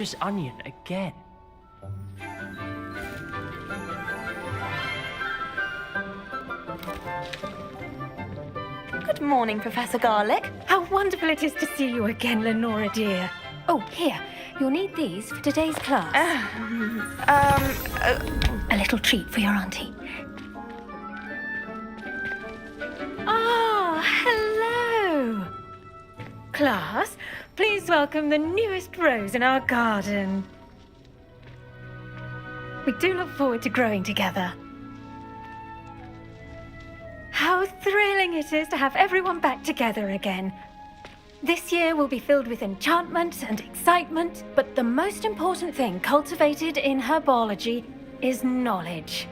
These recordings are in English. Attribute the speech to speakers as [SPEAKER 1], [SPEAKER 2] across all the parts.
[SPEAKER 1] This onion again.
[SPEAKER 2] Good morning, Professor Garlick. How wonderful it is to see you again, Lenora dear. Oh, here, you'll need these for today's class. A little treat for your auntie. Ah, hello. Class, please welcome the newest rose in our garden. We do look forward to growing together. How thrilling it is to have everyone back together again. This year will be filled with enchantment and excitement, but the most important thing cultivated in herbology is knowledge.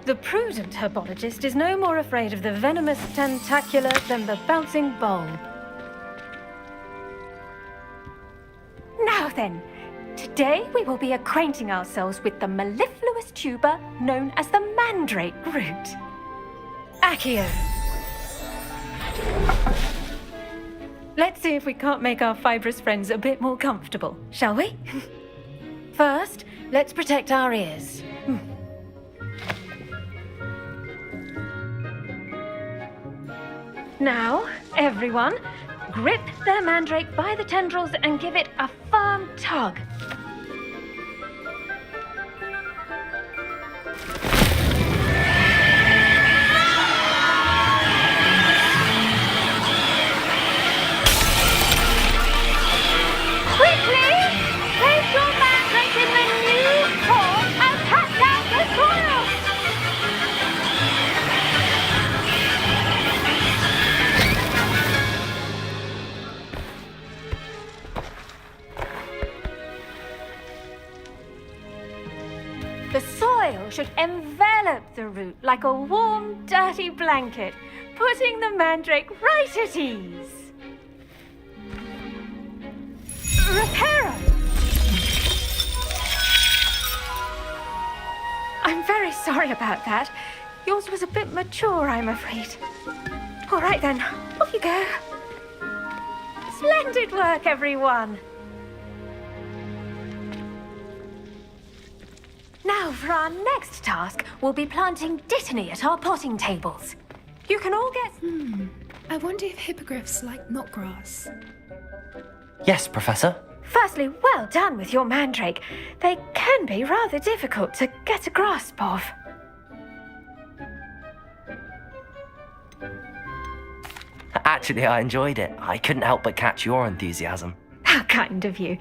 [SPEAKER 2] The prudent herbologist is no more afraid of the venomous tentacula than the bouncing bowl. Now then, today we will be acquainting ourselves with the mellifluous tuber known as the mandrake root. Accio. Let's see if we can't make our fibrous friends a bit more comfortable, shall we? First, let's protect our ears. Now, everyone, grip their mandrake by the tendrils and give it a firm tug. Quickly, place your mandrake in the new pot and pat down the soil. The soil should envelop the root like a warm, dirty blanket, putting the mandrake right at ease. Reparo! I'm very sorry about that. Yours was a bit mature, I'm afraid. All right then, off you go. Splendid work, everyone. Now, for our next task, we'll be planting dittany at our potting tables. You can all get...
[SPEAKER 3] I wonder if hippogriffs like knotgrass.
[SPEAKER 1] Yes, Professor.
[SPEAKER 2] Firstly, well done with your mandrake. They can be rather difficult to get a grasp of.
[SPEAKER 1] Actually, I enjoyed it. I couldn't help but catch your enthusiasm.
[SPEAKER 2] How kind of you.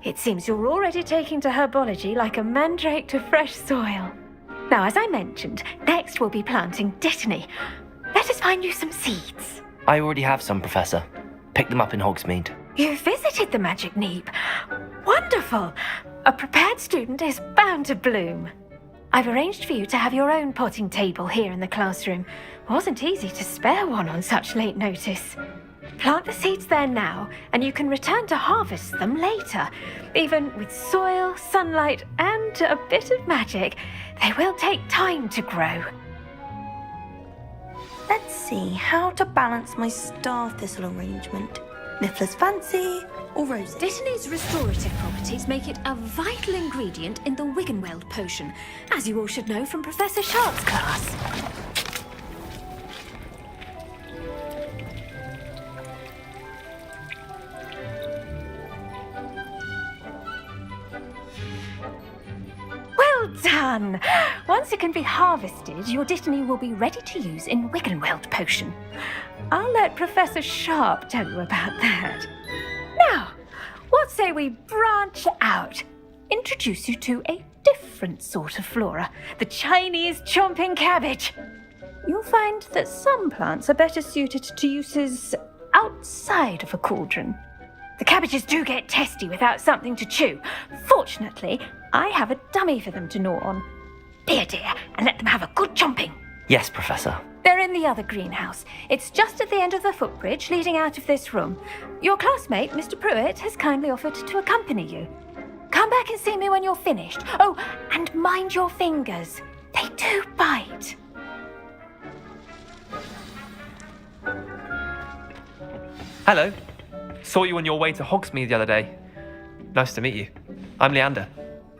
[SPEAKER 2] It seems you're already taking to herbology like a mandrake to fresh soil. Now, as I mentioned, next we'll be planting dittany. Let us find you some seeds.
[SPEAKER 1] I already have some, Professor. Picked them up in Hogsmeade.
[SPEAKER 2] You visited the Magic Neep. Wonderful. A prepared student is bound to bloom. I've arranged for you to have your own potting table here in the classroom. Wasn't easy to spare one on such late notice. Plant the seeds there now, and you can return to harvest them later. Even with soil, sunlight, and a bit of magic, they will take time to grow.
[SPEAKER 4] Let's see how to balance my star thistle arrangement. Niffler's fancy or roses?
[SPEAKER 2] Dittany's restorative properties make it a vital ingredient in the Wiggenweld potion, as you all should know from Professor Sharp's class. Well done! Once it can be harvested, your dittany will be ready to use in Wiggenweld potion. I'll let Professor Sharp tell you about that. Now, what say we branch out? Introduce you to a different sort of flora, the Chinese chomping cabbage. You'll find that some plants are better suited to uses outside of a cauldron. The cabbages do get testy without something to chew. Fortunately, I have a dummy for them to gnaw on. Be a dear and let them have a good chomping.
[SPEAKER 1] Yes, Professor.
[SPEAKER 2] They're in the other greenhouse. It's just at the end of the footbridge leading out of this room. Your classmate, Mr. Pruitt, has kindly offered to accompany you. Come back and see me when you're finished. Oh, and mind your fingers. They do bite.
[SPEAKER 5] Hello. Saw you on your way to Hogsmeade the other day. Nice to meet you. I'm Leander.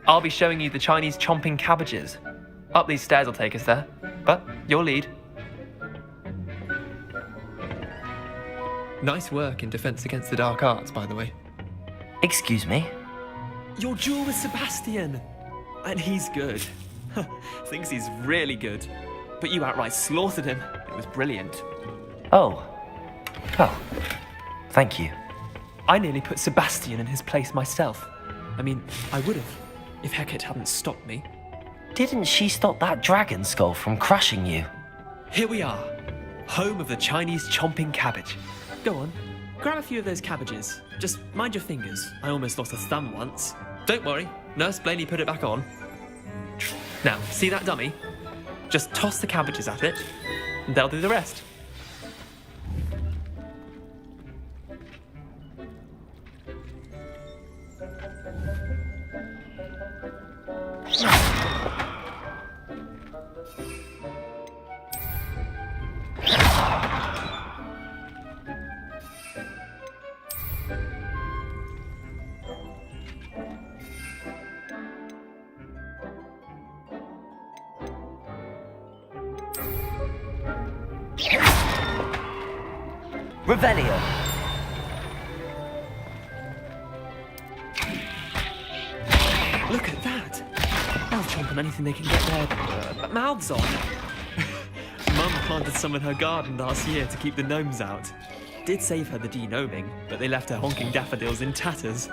[SPEAKER 5] I'll be showing you the Chinese chomping cabbages. Up these stairs will take us there, but your lead. Nice work in Defense Against the Dark Arts, by the way.
[SPEAKER 1] Excuse me?
[SPEAKER 5] Your duel with Sebastian! And he's good. Thinks he's really good. But you outright slaughtered him. It was brilliant.
[SPEAKER 1] Oh. Oh. Thank you.
[SPEAKER 5] I nearly put Sebastian in his place myself. I mean, I would have, if Hecate hadn't stopped me.
[SPEAKER 1] Didn't she stop that dragon skull from crushing you?
[SPEAKER 5] Here we are, home of the Chinese chomping cabbage. Go on, grab a few of those cabbages. Just mind your fingers. I almost lost a thumb once. Don't worry, Nurse Blaney put it back on. Now, see that dummy? Just toss the cabbages at it, and they'll do the rest.
[SPEAKER 1] Revelio.
[SPEAKER 5] Look at that! They'll chomp on anything they can get their mouths on. Mum planted some in her garden last year to keep the gnomes out. Did save her the de-gnoming, but they left her honking daffodils in tatters.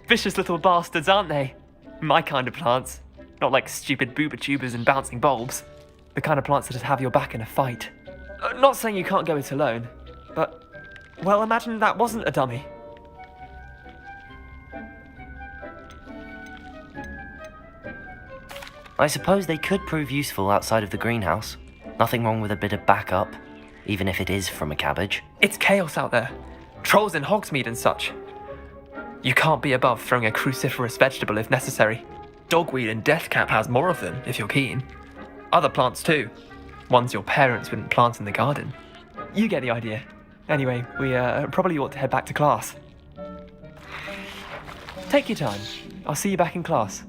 [SPEAKER 5] Vicious little bastards, aren't they? My kind of plants. Not like stupid booba tubers and bouncing bulbs. The kind of plants that'd have your back in a fight. Not saying you can't go it alone, but, well, imagine that wasn't a dummy.
[SPEAKER 1] I suppose they could prove useful outside of the greenhouse. Nothing wrong with a bit of backup, even if it is from a cabbage.
[SPEAKER 5] It's chaos out there. Trolls in Hogsmeade and such. You can't be above throwing a cruciferous vegetable if necessary. Dogweed and deathcap has more of them, if you're keen. Other plants too. Ones your parents wouldn't plant in the garden. You get the idea. Anyway, we probably ought to head back to class. Take your time. I'll see you back in class.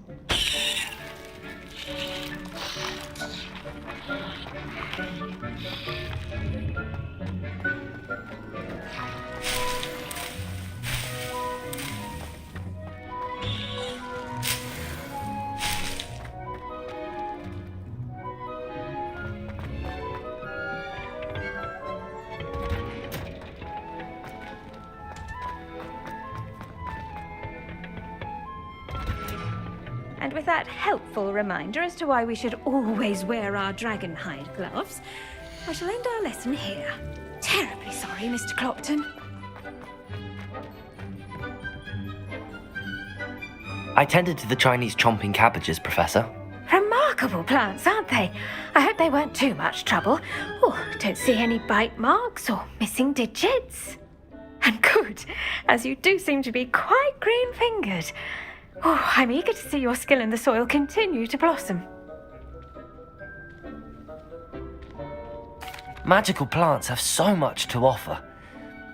[SPEAKER 2] And with that helpful reminder as to why we should always wear our dragon hide gloves, I shall end our lesson here. Terribly sorry, Mr. Clopton.
[SPEAKER 1] I tended to the Chinese chomping cabbages, Professor.
[SPEAKER 2] Remarkable plants, aren't they? I hope they weren't too much trouble. Oh, don't see any bite marks or missing digits. And good, as you do seem to be quite green-fingered. Oh, I'm eager to see your skill in the soil continue to blossom.
[SPEAKER 1] Magical plants have so much to offer.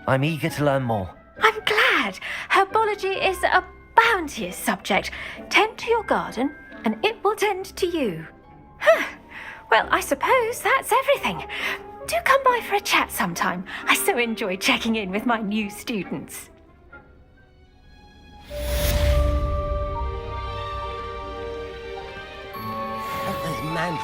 [SPEAKER 1] I'm eager to learn more.
[SPEAKER 2] I'm glad. Herbology is a bounteous subject. Tend to your garden, and it will tend to you. Huh. Well, I suppose that's everything. Do come by for a chat sometime. I so enjoy checking in with my new students.
[SPEAKER 1] Mandrake.